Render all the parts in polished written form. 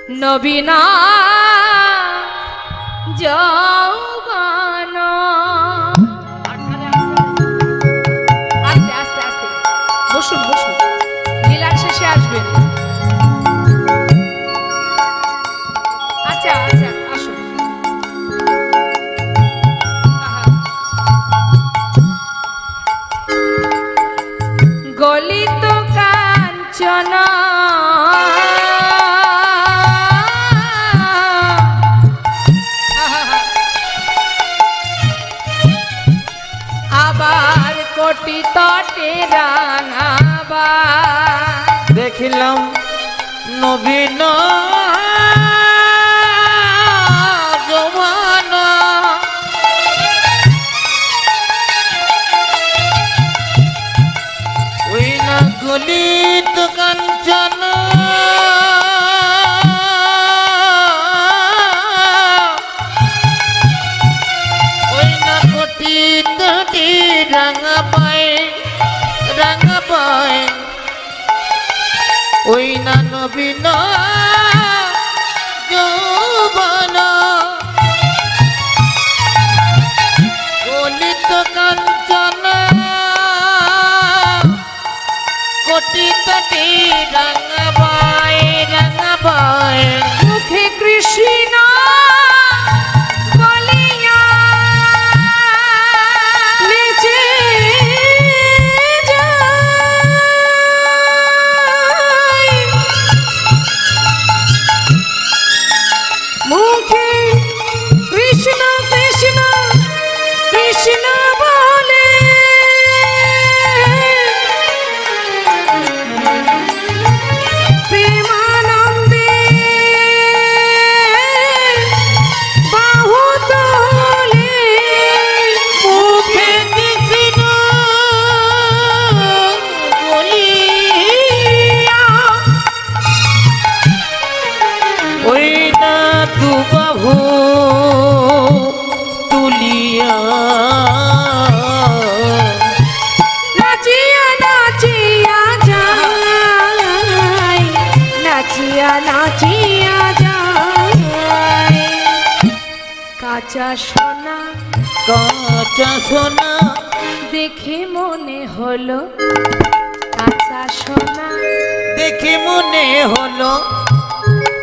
নবীনা যৌবন। আস্তে আস্তে আস্তে বসুন বসুন, লীলার শেষে আসবেন। আচ্ছা আচ্ছা আসুন। গলিত কাঞ্চন আবার কোটি তটে রাঙাবা। দেখিলাম নবীন যৌবন, ওই না গলিত কাঞ্চন ওই না কোটি তটি রাঙা পায় রাঙা পায়, ওই না নবীন যৌবন। গলিত কাঞ্চন কোটি তটি রাঙাবাই রাঙাবাই, মুখে কৃষ্ণ বলিয়া নিচে যায়। মুখে কৃষ্ণ কৃষ্ণ কৃষ্ণ বলে প্রেমানন্দে বাহু তোলে। মুখে কৃষ্ণ বলিয়া ওই না তু বাহু তুলিয়া নাচিয়া নাচিয়া যায়, নাচিয়া নাচিয়া যায়। কাঁচা সোনা কাঁচা সোনা দেখে মনে হলো, কাঁচা সোনা দেখে মনে হলো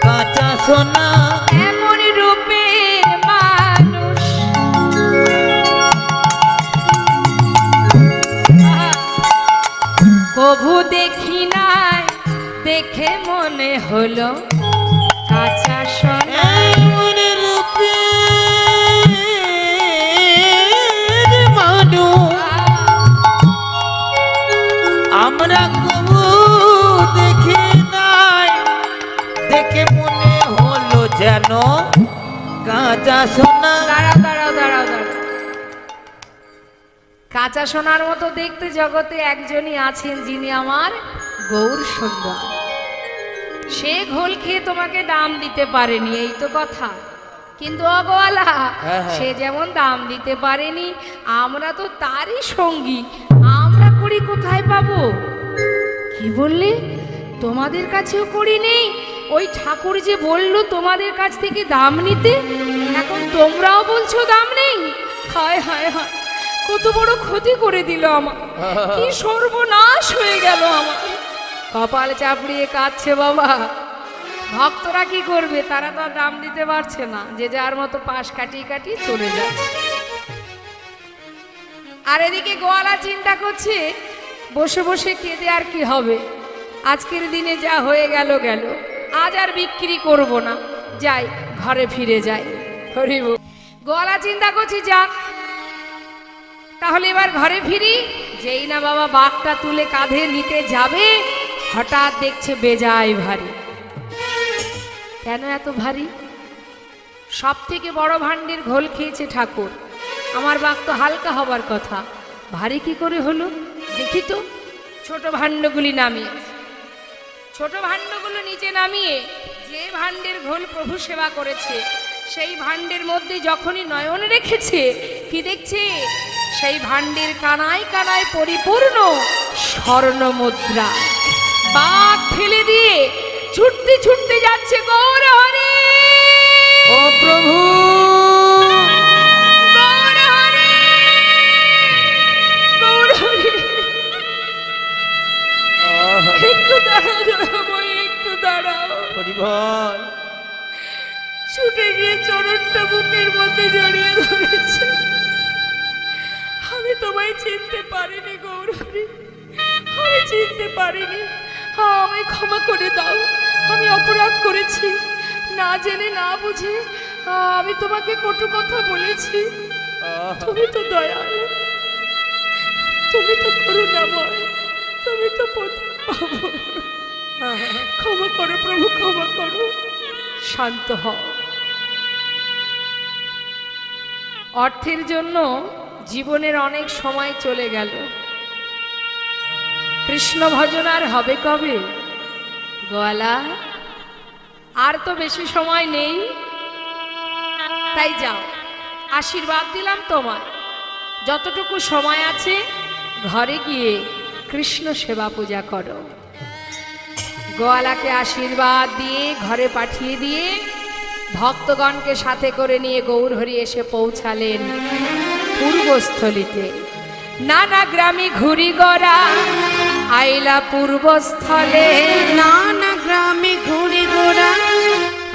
কাঁচা সোনা, এমন রূপের মানুষ কভু দেখি নাই। দেখে মনে হলো কাঁচা সোনা। এমন রূপের মানুষ আমরা কবু দেখি নাই, দেখে মনে হলো যেন কাঁচা সোনা। দাঁড়াও দাঁড়াও দাঁড়াও দাঁড়াও, কাঁচা সোনার মতো দেখতে জগতে একজনই আছেন, যিনি আমার গৌর সুন্দর। সে ঘোল খেয়ে তোমাকে দাম দিতে পারেনি, এই তো কথা। কিন্তু অগোয়ালা সে যেমন দাম দিতে পারেনি, আমরা তো তারই সঙ্গী, আমরা করি কোথায় পাবো? কি বললে? তোমাদের কাছেও করি নেই? ওই ঠাকুর যে বললো তোমাদের কাছ থেকে দাম নিতে, এখন তোমরাও বলছো দাম নেই? হায় হায় হায়, কত বড় ক্ষতি করে দিল আমার, কি সর্বনাশ হয়ে গেল আমার। কপাল চাপড়িয়ে কাঁদছে বাবা। ভক্তরা কি করবে? তারা তো আর দাম দিতে পারছে না, যে যার মতো পাশ কাটিয়ে কাটিয়ে চলে যাচ্ছে। আর এদিকে গোয়ালা চিন্তা করছে বসে বসে কেঁদে আর কি হবে, আজকের দিনে যা হয়ে গেল গেল, আজ আর বিক্রি করব না, যাই ঘরে ফিরে যাই। হরি বল। গোয়ালা চিন্তা করছি যাক তাহলে এবার ঘরে ফিরি। যেই না বাবা বাঘটা তুলে কাঁধে নিতে যাবে, হঠাৎ দেখছে বেজায় ভারী। কেন এত ভারী? সব থেকে বড় ভাণ্ডের ঘোল খেয়েছে ঠাকুর, আমার বাঘ তো হালকা হবার কথা, ভারী কি করে হলো? দেখি তো। ছোট ভাণ্ডগুলি নামিয়ে, ছোট ভাণ্ডগুলো নিচে নামিয়ে যে ভাণ্ডের ঘোল প্রভু সেবা করেছে সেই ভাণ্ডের মধ্যে যখনই নয়ন রেখেছে, কি দেখছে? সেই ভাণ্ডের কানায় কানায় পরিপূর্ণ স্বর্ণ মুদ্রা। বাঘ ফেলে দিয়ে ছুটতে ছুটতে যাচ্ছে গৌর বল। ছুটে গিয়ে চরণটা বুকের মধ্যে জড়িয়ে ধরেছে। আমি তোমায় চিনতে পারিনি গৌরহরি, আমি চিনতে পারিনি। আমায় ক্ষমা করে দাও, আমি অপরাধ করেছি, না জেনে না বুঝে আমি তোমাকে কটু কথা বলেছি। তুমি তো দয়ালু, তুমি তো করুণাময়, তুমি তো পথে পাবো। ক্ষমা করো প্রভু, ক্ষমা করো। শান্ত হও। অর্থের জন্য জীবনের অনেক সময় চলে গেল, কৃষ্ণ ভজন আর হবে কবে? গোয়ালা, আর তো বেশি সময় নেই, তাই যাও, আশীর্বাদ দিলাম তোমার। যতটুকু সময় আছে ঘরে গিয়ে কৃষ্ণ সেবা পূজা করো। গোয়ালাকে আশীর্বাদ দিয়ে ঘরে পাঠিয়ে দিয়ে ভক্তগণকে সাথে করে নিয়ে গৌরহরি এসে পৌঁছালেন পূর্বস্থলিতে। নানা গ্রামে ঘুরি গড়া আইলা পূর্বস্থলে, নানা গ্রামে ঘুরে গোড়া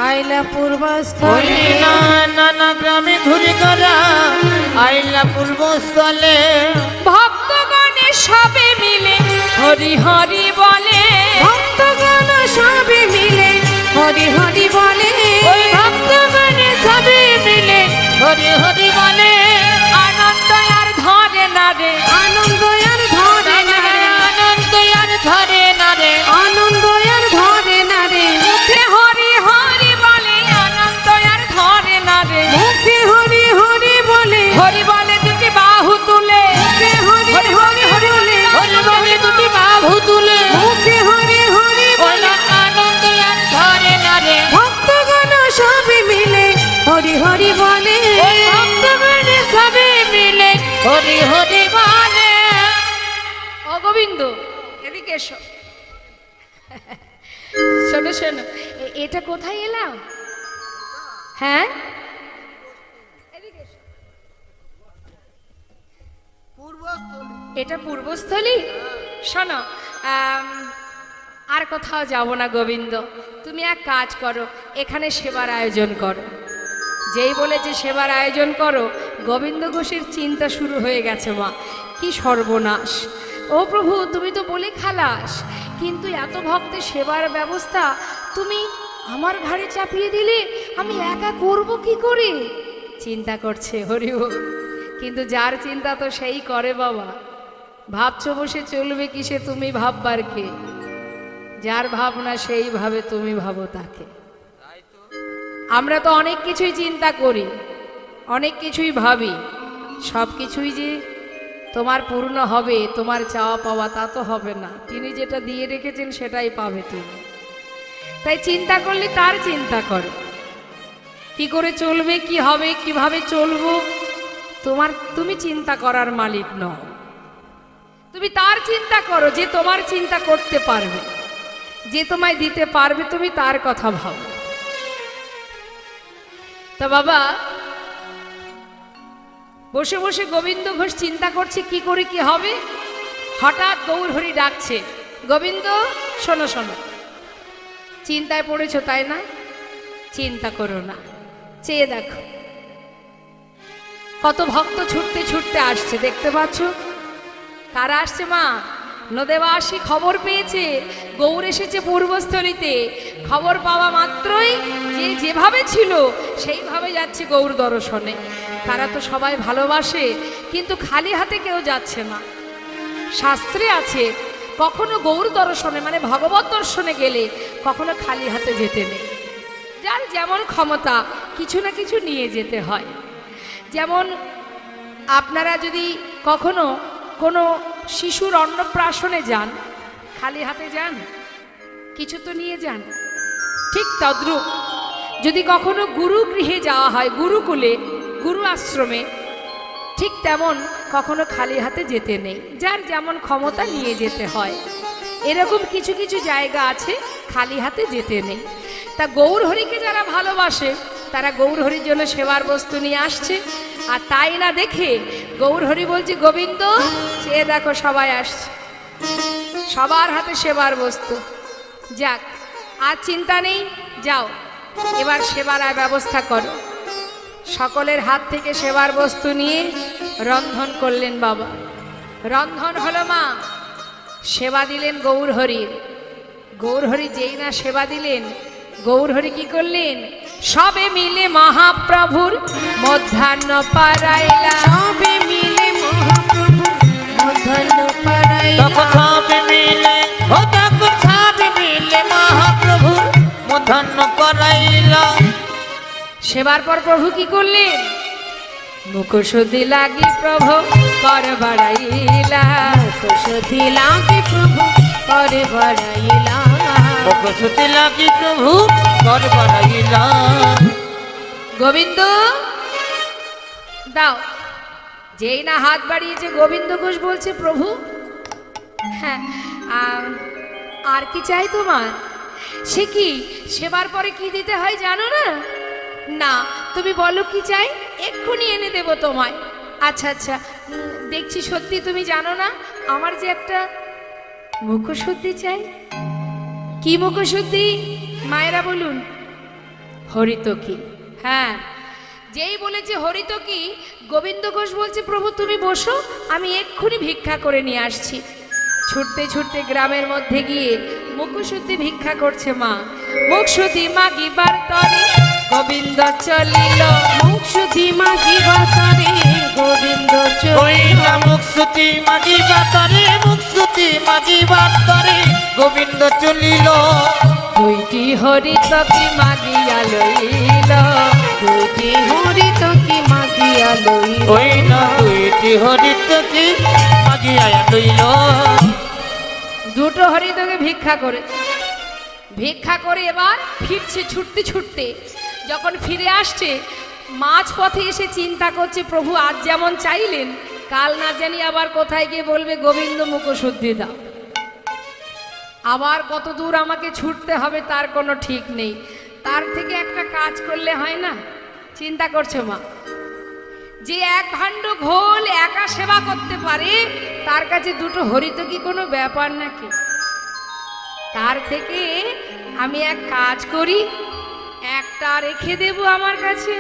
আইলা পূর্বস্থলে। নানা গ্রামে ঘুরে গড়া আইলা পূর্বস্থলে। ভক্তগণে সবে মিলে হরি হরি বলে, ভক্তগণ সবে মিলে হরি হরি বলে। ওই ভক্তগণে সবে মিলে হরি হরি বলে। আনন্দ আর ধরে না রে, আনন্দ আর ধরে না রে, আনন্দ আর ধরে না রে। আনন্দ আর ধরে না রে। মুখে হরি হরি বলে, আনন্দ আর ধরে না রে। মুখে হরি হরি বলে, হরি বলে দুটি বাহু তুলে, মুখে হরি হরি বলে, হরি বলে দুটি বাহু তুলে। মুখে হরি হরি বলে। আনন্দ আর ধরে না রে। ভক্তগণ সবে মিলে হরি হরি বলে। ভক্তগণে সবে মিলে হরি হরি বলে। ও গোবিন্দ, এদিকে এসো। শোনো শোনো, এটা কোথায় এলাম? হ্যাঁ, এদিকে এসো। এটা পূর্বস্থলী। শোনো, আর কোথাও যাব না গোবিন্দ, তুমি এক কাজ করো, এখানে সেবার আয়োজন করো। যেই বলেছে সেবার আয়োজন করো, গোবিন্দ ঘোষের চিন্তা শুরু হয়ে গেছে। মা, কি সর্বনাশ! ও প্রভু, তুমি তো বলে খালাস, কিন্তু এত ভক্তের সেবার ব্যবস্থা তুমি আমার ঘাড়ে চাপিয়ে দিলে, আমি একা করব কি করে? চিন্তা করছে হরি বল। কিন্তু যার চিন্তা তো সেই করে বাবা। ভাবছো বসে চলবে কিসে, তুমি ভাববার কে? যার ভাবনা সেই ভাবে, তুমি ভাবো তাকে। আমরা তো অনেক কিছুই চিন্তা করি, অনেক কিছুই ভাবি, সব কিছুই যে তোমার পূর্ণ হবে, তোমার চাওয়া পাওয়া তা তো হবে না। তিনি যেটা দিয়ে রেখেছেন সেটাই পাবে তুমি। তাই চিন্তা করলে তার চিন্তা করো, কি করে চলবে, কি হবে, কিভাবে চলবো, তুমি চিন্তা করার মালিক নও। তুমি তার চিন্তা করো যে তোমার চিন্তা করতে পারবে, যে তোমায় দিতে পারবে, তুমি তার কথা ভাবো। তা বাবা, বসে বসে গোবিন্দ ঘোষ চিন্তা করছে কি করে কি হবে। হঠাৎ গৌরহরি ডাকছে, গোবিন্দ শোনো শোনো। চিন্তায় পড়েছো তাই না? চিন্তা করো না, চেয়ে দেখো কত ভক্ত ছুটতে ছুটতে আসছে, দেখতে পাচ্ছ? কারা আসছে মা? নদেবাসী খবর পেয়েছে গৌর এসেছে পূর্বস্থলীতে। খবর পাওয়া মাত্রই যে যেভাবে ছিল সেইভাবে যাচ্ছে গৌর দর্শনে। তারা তো সবাই ভালোবাসে, কিন্তু খালি হাতে কেউ যাচ্ছে না। শাস্ত্রে আছে কখনো গৌর দর্শনে মানে ভগবত দর্শনে গেলে কখনো খালি হাতে যেতে নেই। যার যেমন ক্ষমতা কিছু না কিছু নিয়ে যেতে হয়। যেমন আপনারা যদি কখনো কোনো শিশুর অন্নপ্রাশনে যান, খালি হাতে যান, কিছু তো নিয়ে যান। ঠিক তদ্রূপ যদি কখনো গুরু গৃহে যাওয়া হয়, গুরুকুলে, গুরু আশ্রমে, ঠিক তেমন কখনো খালি হাতে যেতে নেই। যার যেমন ক্ষমতা নিয়ে যেতে হয়। এরকম কিছু কিছু জায়গা আছে খালি হাতে যেতে নেই। তা গৌরহরিকে যারা ভালোবাসে তারা গৌরহরির জন্য সেবার বস্তু নিয়ে আসছে। আর তাই না দেখে গৌরহরি বলছে, গোবিন্দ চেয়ে দেখো সবাই আসছে, সবার হাতে সেবার বস্তু। যাক, আর চিন্তা নেই, যাও এবার সেবার আর ব্যবস্থা করো। সকলের হাত থেকে সেবার বস্তু নিয়ে রন্ধন করলেন বাবা। রন্ধন হলো মা, সেবা দিলেন গৌরহরির। গৌরহরি যেই না সেবা দিলেন, গৌরহরি কি করলেন? সবে মিলে মহাপ্রভুর মধ্যাহ্ন পারাইলা। সবে মিলে মহাপ্রভু মধ্যাহ্ন পাড়াইলা। তখন সবে মিলে, ও তখন সবে মিলে মহাপ্রভু মধ্যাহ্ন করাইলা। সেবার পর প্রভু কি করলেন? মুখশুদ্ধি লাগি প্রভু কর বাড়াইলা। মুখশুদ্ধি লাগি প্রভু করে বাড়াইলা। মুখশুদ্ধি লাগি প্রভু কর বাড়াইলা। গোবিন্দ দাও। যেই না হাত বাড়িয়েছে গোবিন্দ ঘোষ বলছে, প্রভু হ্যাঁ আর কি চাই তোমার? সে কি সেবার পরে কি দিতে হয় জানো না? না, তুমি বলো কি চাই, এক্ষুনি এনে দেব তোমায়। আচ্ছা আচ্ছা, দেখছি সত্যি তুমি জানো না। আমার যে একটা মুখশুদ্ধি চাই। কি মুখশুদ্ধি? মায়েরা বলুন। হরিতকি। হ্যাঁ, যেই বলেছে হরিতকি, গোবিন্দ ঘোষ বলছে, প্রভু তুমি বসো, আমি এক্ষুনি ভিক্ষা করে নিয়ে আসছি। ছুটতে ছুটতে গ্রামের মধ্যে গিয়ে মুখশুদ্ধি ভিক্ষা করছে মা। মুখশুদ্ধি মাগিবার তরে গোবিন্দ চলিল। মুখশুদ্ধি মাগিবার তরে গোবিন্দ কইলা চলিল। মুখশুদ্ধি মাগিবার তরে, মুখশুদ্ধি মাগিবার তরে গোবিন্দ চলিল। দুইটি হরিতকি মাগিয়া লইল। দুইটি হরিতকি মাগিয়া লইল। কইলা দুইটি হরিতকি মাগিয়া লইল। দুটো হরিতকে ভিক্ষা করে, ভিক্ষা করে এবার ফিরছে ছুটতে ছুটতে। যখন ফিরে আসছে, মাঝ পথে এসে চিন্তা করছে, প্রভু আজ যেমন চাইলেন, কাল না জানি আবার কোথায় গিয়ে বলবে গোবিন্দ মুখশুদ্ধি দাও। আবার কত দূর আমাকে ছুটতে হবে তার কোনো ঠিক নেই। তার থেকে একটা কাজ করলে হয় না? চিন্তা করছে মা। যে এক ভাণ্ড ঘোল একা সেবা করতে পারে, তার কাছে দুটো হরিত কি কোনো ব্যাপার নাকি? তার থেকে আমি এক কাজ করি, একটা রেখে দেব আমার কাছে,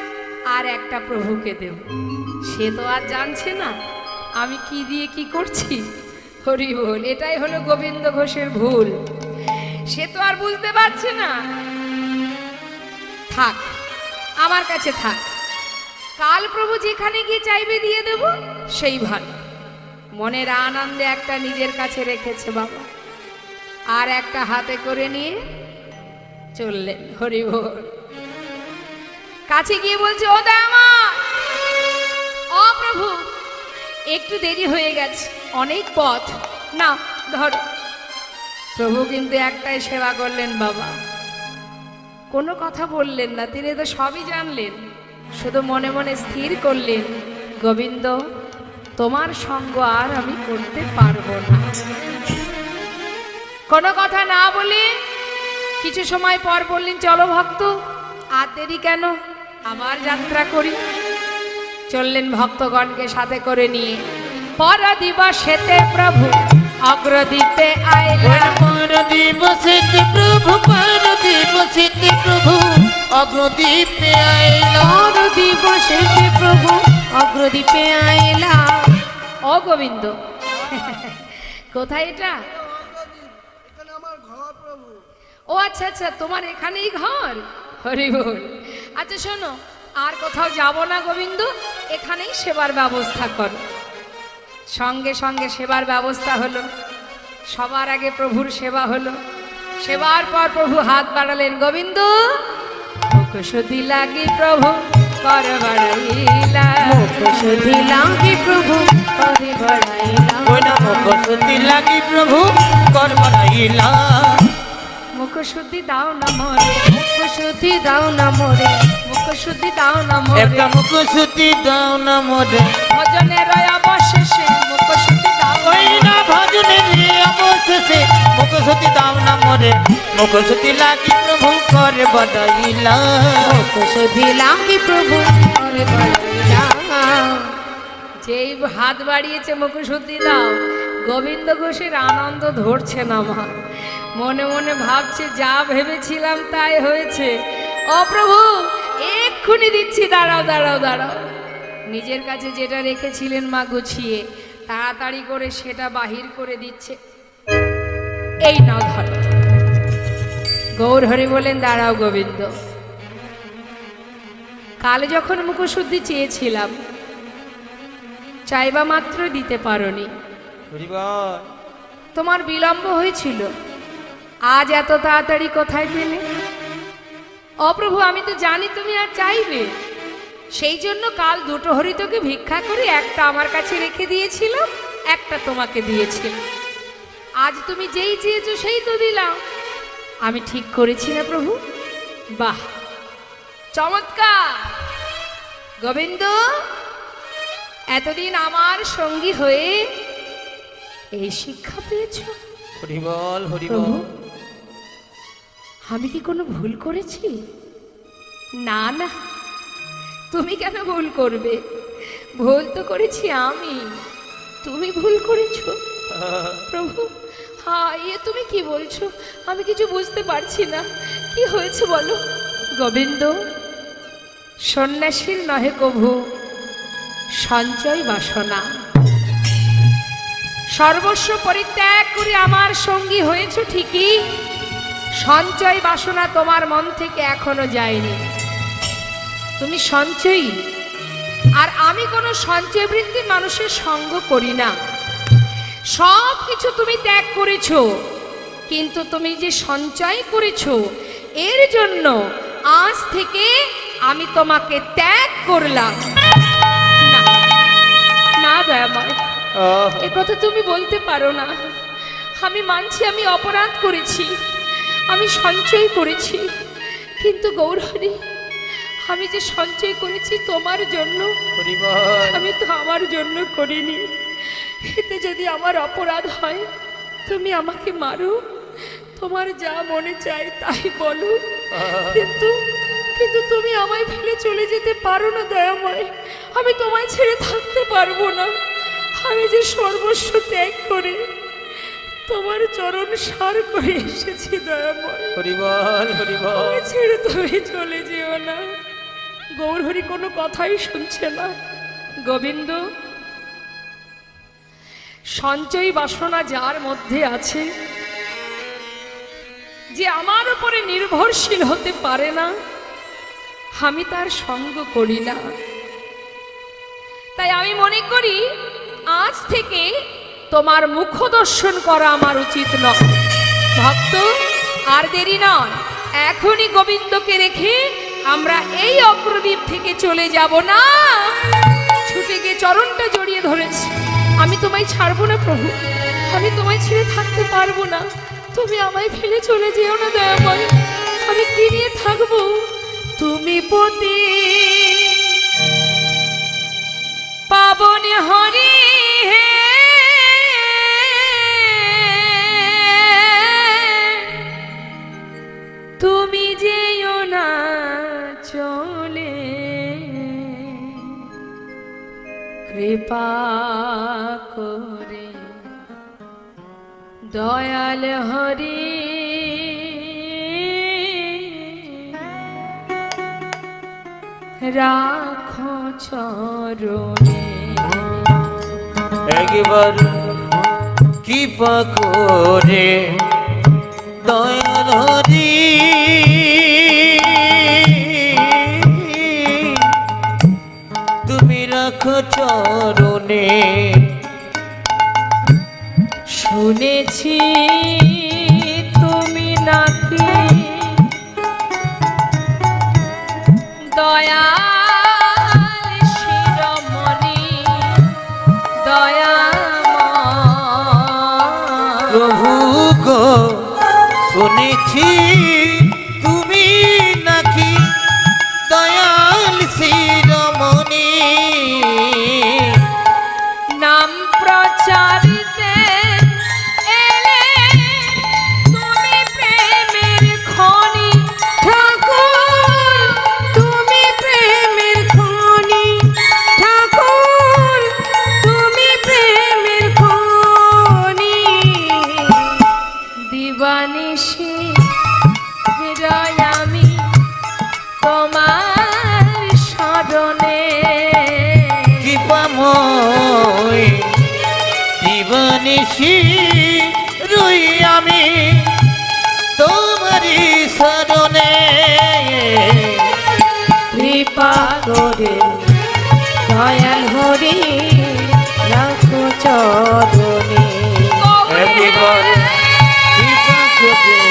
আর একটা প্রভুকে দেব। সে তো আর জানছে না আমি কি দিয়ে কি করছি। হরি বল। এটাই হলো গোবিন্দ ঘোষের ভুল। সে তো আর বুঝতে পারছে না। থাক, আমার কাছে থাক, কাল প্রভু যেখানে গিয়ে চাইবে দিয়ে দেব, সেই ভালো। মনের আনন্দে একটা নিজের কাছে রেখেছে বাবা, আর একটা হাতে করে নিয়ে চললেন। হরি বল। কাছে গিয়ে বলছে, ও দয়ামা, ও প্রভু, একটু দেরি হয়ে গেছে, অনেক পথ, না ধরো। প্রভু কিন্তু একটাই সেবা করলেন বাবা, কোনো কথা বললেন না। তিনি তো সবই জানলেন, শুধু মনে মনে স্থির করলেন, গোবিন্দ তোমার সঙ্গ আর আমি করতে পারবো না। কোনো কথা না বলে কিছু সময় পর বললেন, চলো ভক্ত, আর দেরি কেন, আবার যাত্রা করি। চললেন ভক্তগণকে সাথে করে নিয়ে। পর দিবসেতে প্রভু অগ্রদীপে আইলা। পর দিবসেতে প্রভু, পর দিবসেতে প্রভু অগ্রদীপে আইলা। পর দিবসেতে প্রভু অগ্রদীপে আইলা। ও গোবিন্দ, কোথায় এটা? ও আচ্ছা আচ্ছা, তোমার এখানেই ঘর। হরি বল। আচ্ছা শোনো, আর কোথাও যাব না গোবিন্দ, এখানেই সেবার ব্যবস্থা করো। সঙ্গে সঙ্গে সেবার ব্যবস্থা হলো। সবার আগে প্রভুর সেবা হলো। সেবার পর প্রভু হাত বাড়ালেন, গোবিন্দ মুখশুদ্ধি লাগি প্রভু কর বাড়াইলা। মুখশুদ্ধি লাগি প্রভু করে বাড়াইলা। কইলা মুখশুদ্ধি লাগি প্রভু কর বাড়াইলা। মুখশুদ্ধি দাও না মোরে, মুখশুদ্ধি দাও না মোরে। মুখশুদ্ধি দাও না মোরে। একটা মুখশুদ্ধি দাও না মোরে। ভজনের অবশেষে মুখশুদ্ধি দাও না ওই না ভজনের অবশেষে মুখশুদ্ধি দাও না মোরে। মুখশুদ্ধি লাগি প্রভু করে বাড়াইলা। মুখশুদ্ধি লাগি প্রভু করে বাড়াইলা। যেই হাত বাড়িয়েছে মুখশুদ্ধি দাও, গোবিন্দ ঘোষের আনন্দ ধরছে না মা। মনে মনে ভাবছে যা ভেবেছিলাম তাই হয়েছে। ও প্রভু, এক্ষুনি দিচ্ছি, দাঁড়াও দাঁড়াও দাঁড়াও। নিজের কাছে যেটা রেখেছিলেন মা গুছিয়ে, তাড়াতাড়ি করে সেটা বাহির করে দিচ্ছে। এই নাও ধরো। গৌর হরি বলেন, দাঁড়াও গোবিন্দ, কাল যখন মুখশুদ্ধি চেয়েছিলাম চাইবা মাত্র দিতে পারোনি, তোমার বিলম্ব হয়েছিল। আজ এত তাড়াতাড়ি কোথায় পেলে? অপ্রভু, আমি তো জানি তুমি আর চাইবে, সেই জন্য কাল দুটো হরিতকে ভিক্ষা করে একটা আমার কাছে রেখে দিয়েছিল, একটা তোমাকে দিয়েছিল। আজ তুমি যেই চেয়েছো সেই তো দিলাম। আমি ঠিক করেছি না প্রভু? বাহ, চমৎকার। গোবিন্দ, এতদিন আমার সঙ্গী হয়ে এই শিক্ষা পেয়েছ? হরিবল হরিবল। প্রভু, আমি কি কোনো ভুল করেছি? না না, তুমি কেন ভুল করবে? ভুল তো করেছি আমি, তুমি ভুল করেছো প্রভু। হ্যাঁ, তুমি কি বলছো? আমি কিছু বুঝতে পারছি না, কি হয়েছে বলো। গোবিন্দ, সন্ন্যাসীর নহে কভু সঞ্চয় বাসনা, সর্বস্ব পরিত্যাগ করে আমার সঙ্গী হয়েছ ঠিকই, সঞ্চয় বাসনা তোমার মন থেকে এখনো যায়নি। তুমি সঞ্চয়ী, আর আমি কোনো সঞ্চয় বৃত্তির মানুষের সঙ্গ করি না। সব কিছু তুমি ত্যাগ করেছো, কিন্তু তুমি যে সঞ্চয় করেছো, এর জন্য আজ থেকে আমি তোমাকে ত্যাগ করলাম। না না দয়াময়, এ কথা তুমি বলতে পারো না। আমি মানছি আমি অপরাধ করেছি, আমি সঞ্চয় করেছি, কিন্তু গৌরহরি, আমি যে সঞ্চয় করেছি তোমার জন্য, আমি তো আমার জন্য করিনি। এতে যদি আমার অপরাধ হয়, তুমি আমাকে মারো, তোমার যা মনে চায় তাই বলো, কিন্তু কিন্তু তুমি আমায় ফেলে চলে যেতে পারো না দয়াময়। আমি তোমায় ছেড়ে থাকতে পারবো না। আমি যে সর্বস্ব ত্যাগ করে তোমার চরণ সার করে এসেছি দয়াময়, হরিবল হরিবল। আমায় ছেড়ে তুমি চলে যেও না। গৌরহরি কোনো কথাই শুনছে না। গোবিন্দ, সঞ্চয় বাসনা যার মধ্যে আছে, যে আমার উপরে নির্ভরশীল হতে পারে না, আমি তার সঙ্গ করি না। তাই আমি মনে করি আজ থেকে তোমার মুখ দর্শন করা আমার উচিত নয়। ভক্ত, আর দেরি নয়, এখনই গোবিন্দকে রেখে আমরা এই অগ্রদ্বীপ থেকে চলে যাব না। ছুটে গিয়ে চরণটা জড়িয়ে ধরেছি, আমি তোমায় ছাড়বো না প্রভু, আমি তোমায় ছেড়ে থাকতে পারবো না। তুমি আমায় ফেলে চলে যেও না দয়াময়, আমি কি নিয়ে থাকবো? তুমি পতি পাবন হরি হে, তুমি যেও না চলে, কৃপা করে দয়াল হরি রাখো চরণে। একবার কৃপা করে দয়াল হরি তুমি রাখো চরণে। শুনেছি তুমি নাকি দয়াল শিরোমণি, দয়াময় প্রভু গো, শুনেছি তুমি নাকি দয়াল শিরোমণি, নাম প্রচারিতে এলে তুমি প্রেমের খনি, ঠাকুর তুমি নিশি রুই আমি তোমারই শরণে কৃপা করে দয়াল হরি রাখো চরণে একবার কৃপা করে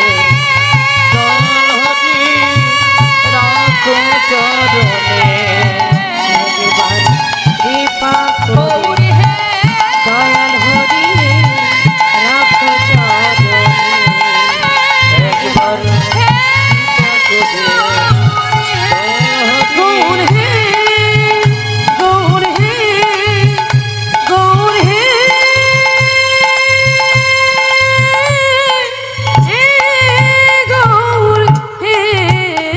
দয়াল হরি রাখো চরণে একবার কৃপা করে গৌর হে দয়াল হরি রাখো চরণে একবার গৌর হে গৌর হে গৌর হে গৌর হে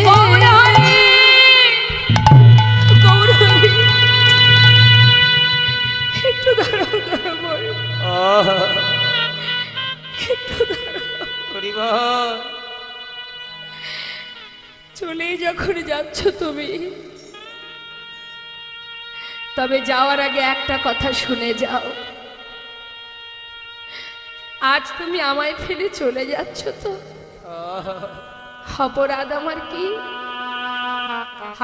গৌর হরি গৌর হরি একটু দাঁড়াও দয়াময় একটু দাঁড়াও হরিবল চলে যখন যাচ্ছ তুমি, তবে যাওয়ার আগে একটা কথা শুনে যাও। আজ তুমি আমায় ফেলে চলে যাচ্ছ তো অপরাধ আমার কি?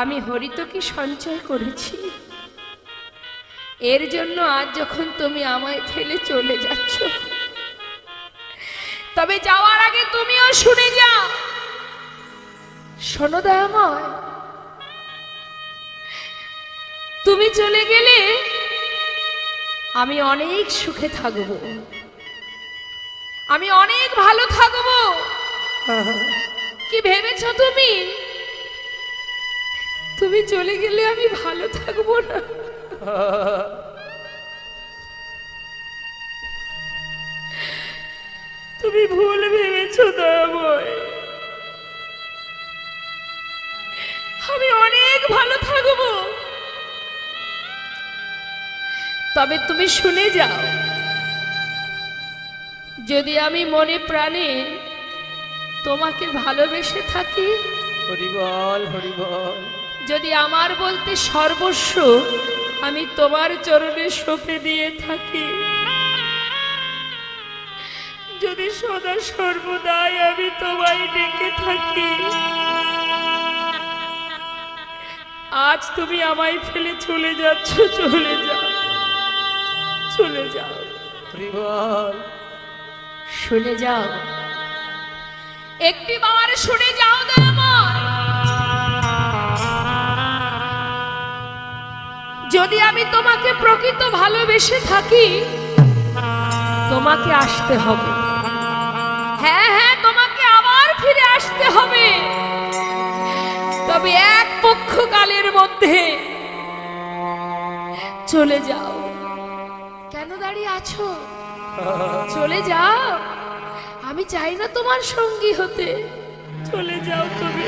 আমি হরিত কি সঞ্চয় করেছি? এর জন্য আজ যখন তুমি আমায় ফেলে চলে যাচ্ছ, তবে যাওয়ার আগে তুমিও শুনে যাও। শোনো দয়াময়, তুমি চলে গেলে আমি অনেক সুখে থাকব, আমি অনেক ভালো থাকব। কি ভেবেছো তুমি? তুমি চলে গেলে আমি ভালো থাকবো না? তুমি ভুল ভেবেছো দয়াময়, আমি অনেক ভালো থাকবো। তবে তুমি শুনে যাও, যদি আমি মনে প্রাণে তোমাকে ভালোবেসে থাকি, হরিবল হরিবল যদি আমার বলতে সর্বস্ব আমি তোমার চরণে সঁপে দিয়ে থাকি, যদি সদা সর্বদাই আমি তোমায় ডেকে থাকি, আজ তুমি আমায় ফেলে চলে যাচ্ছ। চলে যাও, চলে যাও, হরিবল শুনে যাও, একটিবার শুনে যাও দয়াময়। যদি আমি তোমাকে প্রকৃত ভালোবেসে থাকি, তোমাকে আসতে হবে। হ্যাঁ হ্যাঁ, তোমাকে আবার ফিরে আসতে হবে। তবে এক পক্ষকালের মধ্যে চলে যাও। কেন দাঁড়িয়ে আছো? চলে যাও, আমি চাই না তোমার সঙ্গী হতে। চলে যাও তুমি,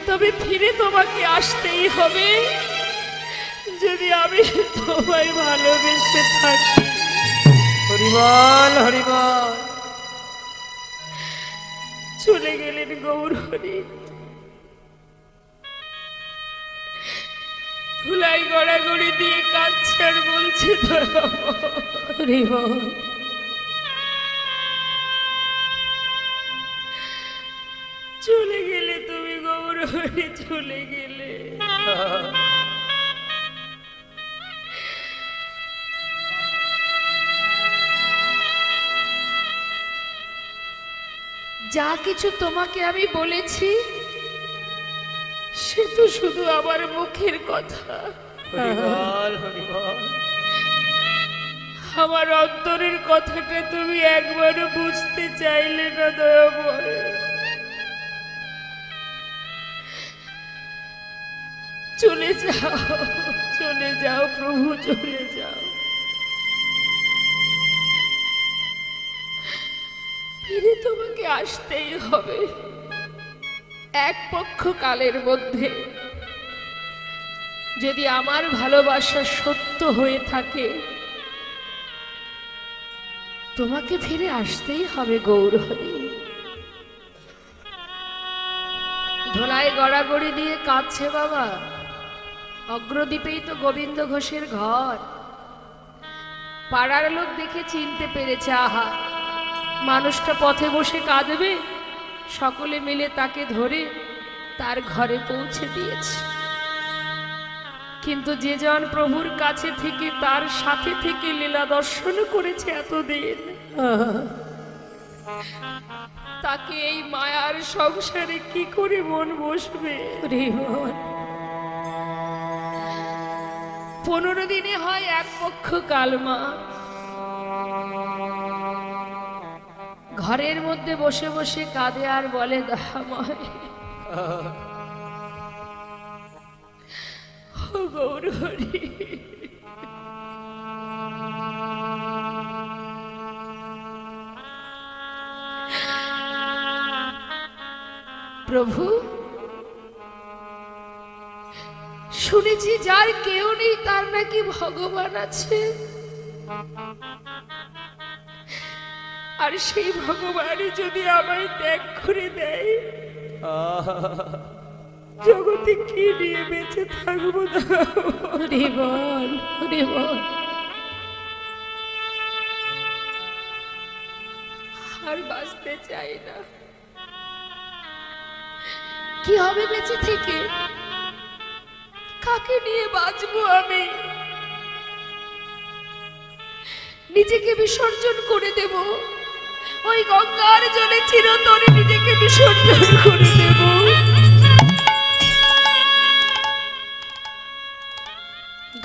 তবে ফিরে তোমাকে আসতেই হবে যদি আমি তোমায় ভালোবেসে থাকি। হরিবল হরিবল চলে গেলেন গৌর হরি। ধুলাই গড়াগড়ি দিয়ে কাঁদছে আর বলছে হরিবল চলে গেলে তুমি গৌর হরি, চলে গেলে। যা কিছু তোমাকে আমি বলেছি সে তো শুধু আমার মুখের কথা, হরিবল হরিবল আমার অন্তরের কথাটা তুমি একবারও বুঝতে চাইলে না দয়াময়। চলে যাও, চলে যাও প্রভু, চলে যাও। ফিরে তোমাকে আসতেই হবে এক পক্ষ কালের মধ্যে। যদি আমার ভালোবাসা সত্য হয়ে থাকে, তোমাকে ফিরে আসতেই হবে গৌর হরি। ধোলাই গড়াগড়ি দিয়ে কাঁদছে বাবা। অগ্রদ্বীপেই তো গোবিন্দ ঘোষের ঘর। পাড়ার লোক দেখে চিনতে পেরেছে, আহা মানুষটা পথে বসে কাঁদবে, সকলে মিলে তাকে ধরে তার ঘরে পৌঁছে দিয়েছে। কিন্তু যে জন প্রভুর কাছে থেকে তার সাথে থেকে লীলা দর্শন করেছে এতদিন, তাকে এই মায়ার সংসারে কি করে মন বসবে? 15 দিনে হয় এক পক্ষ কালমা। ঘরের মধ্যে বসে বসে কাঁদে আর বলে, দয়াময় ও গৌরহরি, প্রভু শুনেছি যার কেউ নেই তার নাকি ভগবান আছে, আর সেই ভগবানই যদি আমায় ত্যাগ করে দেয়, জগতে কি নিয়ে বেঁচে থাকবো? আর বাঁচতে চাই না। কি হবে বেঁচে থেকে? কাকে নিয়ে বাঁচবো আমি? নিজেকে বিসর্জন করে দেব, ওই গঙ্গার জলে চিরতরে নিজেকে বিসর্জন করে দেব।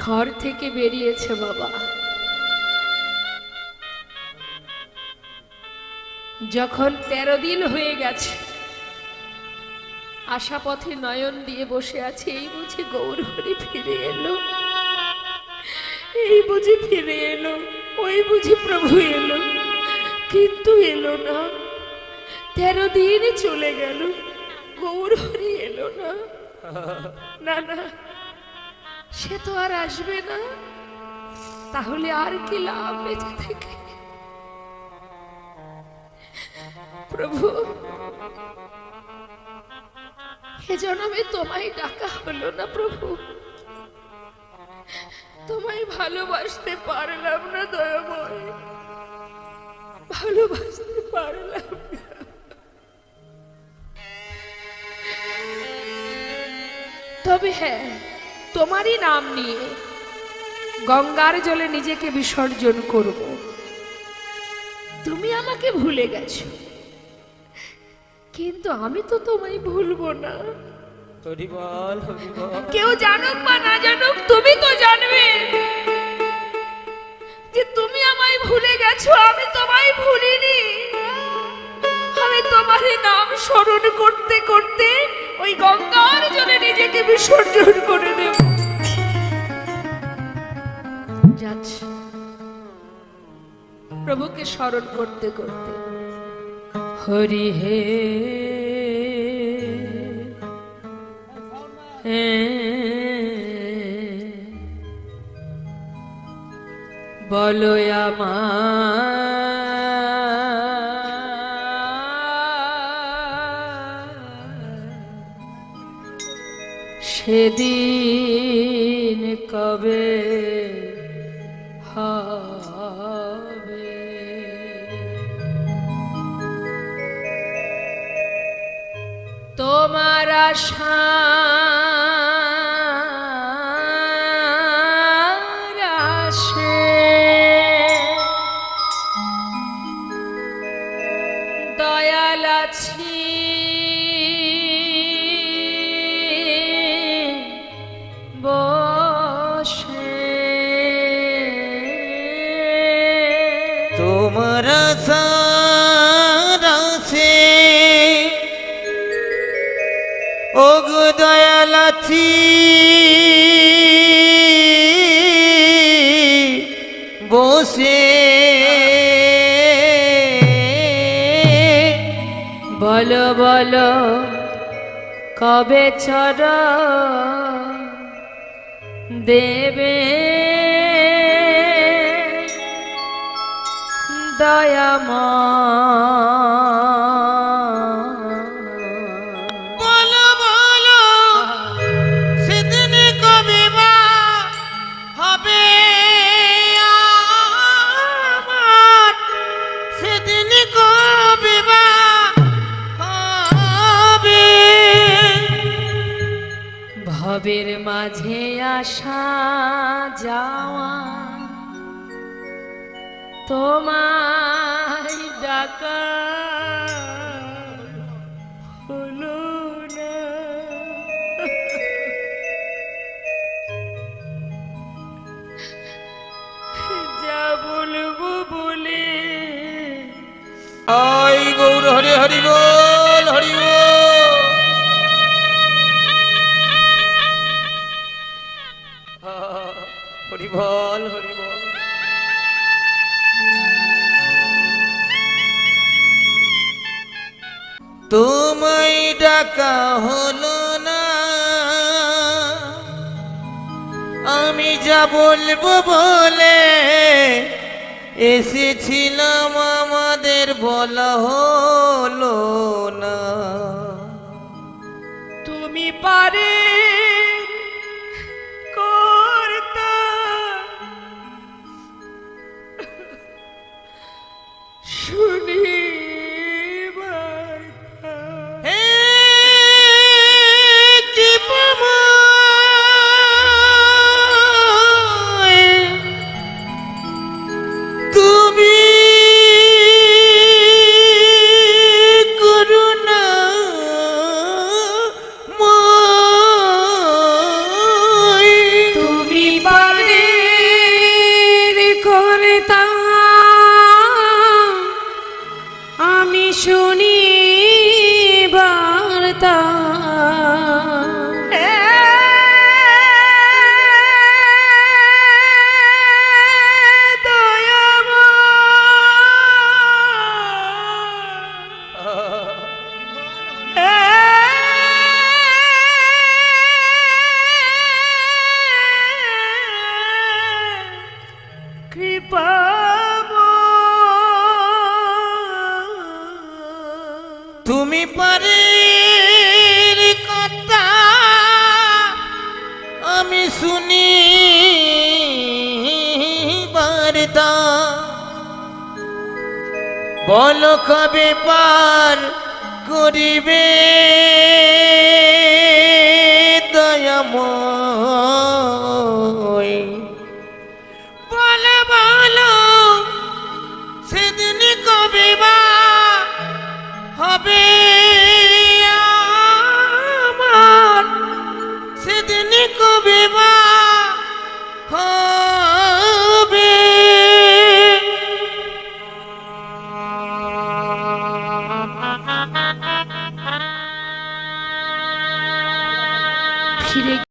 ঘর থেকে বেরিয়েছে বাবা, যখন 13 দিন হয়ে গেছে, আশা পথে নয়ন দিয়ে বসে আছে, এই বুঝি গৌরহরি ফিরে এলো, এই বুঝি ফিরে এলো, ওই বুঝি প্রভু এলো, কিন্তু এলো না। 13 দিন চলে গেল, গৌরহরি এলো না। না না, সে তো আর আসবে না, তাহলে আর কি লাভ বেঁচে থেকে? প্রভু এ জন্মে তোমায় ডাকা হলো না প্রভু, তোমায় ভালোবাসতে পারলাম না দয়াময়, ভালোবাসতে পারলাম না। তবে হ্যাঁ, তোমারই নাম নিয়ে গঙ্গার জলে নিজেকে বিসর্জন করব। তুমি আমাকে ভুলে গেছো, কিন্তু আমি তো তোমায় ভুলবো না। কেউ জানুক বা না জানুক, তুমি তো জানবে যে তুমি আমায় ভুলে গেছো, আমি তোমায় ভুলিনি। আমি তোমারই নাম স্মরণ করতে করতে ওই গঙ্গার জলে নিজেকে বিসর্জন করে দেব। যাচ্ছি প্রভুকে স্মরণ করতে করতে। হরি হে বলো সেদিন কবে হবে? তোমার আশার আশে দয়াল আছি, বসে তোমার সারাসে ওগো দয়াল আছি, বসে বলো বলো কবে চর দেবে দয়াময়? বলো বলো সেদিন কবে বা হবে? ভবের মাঝে আসা যাওয়া তোমায় ডাকা হলো না। যা বলবো বলে আই গৌর হরি হরি বল হরি বল। হরি বল হরি বল। তোমায় ডাকা হলো না, আমি যা বলবো বলে এসেছিলাম, আমাদের বলা হলো না। তুমি পারে করতা শুনি হে কি পামা তুমি করুণা তুমি পারে করতা আমি শুনি বার্তা তুমি পারে কথা আমি শুনি বারদা, বলো কবে পার করিবে দয়াময়। বলো বলো সেদিন কবে বা হবে আমার, সেদিন কবে বা হবে। ফিরে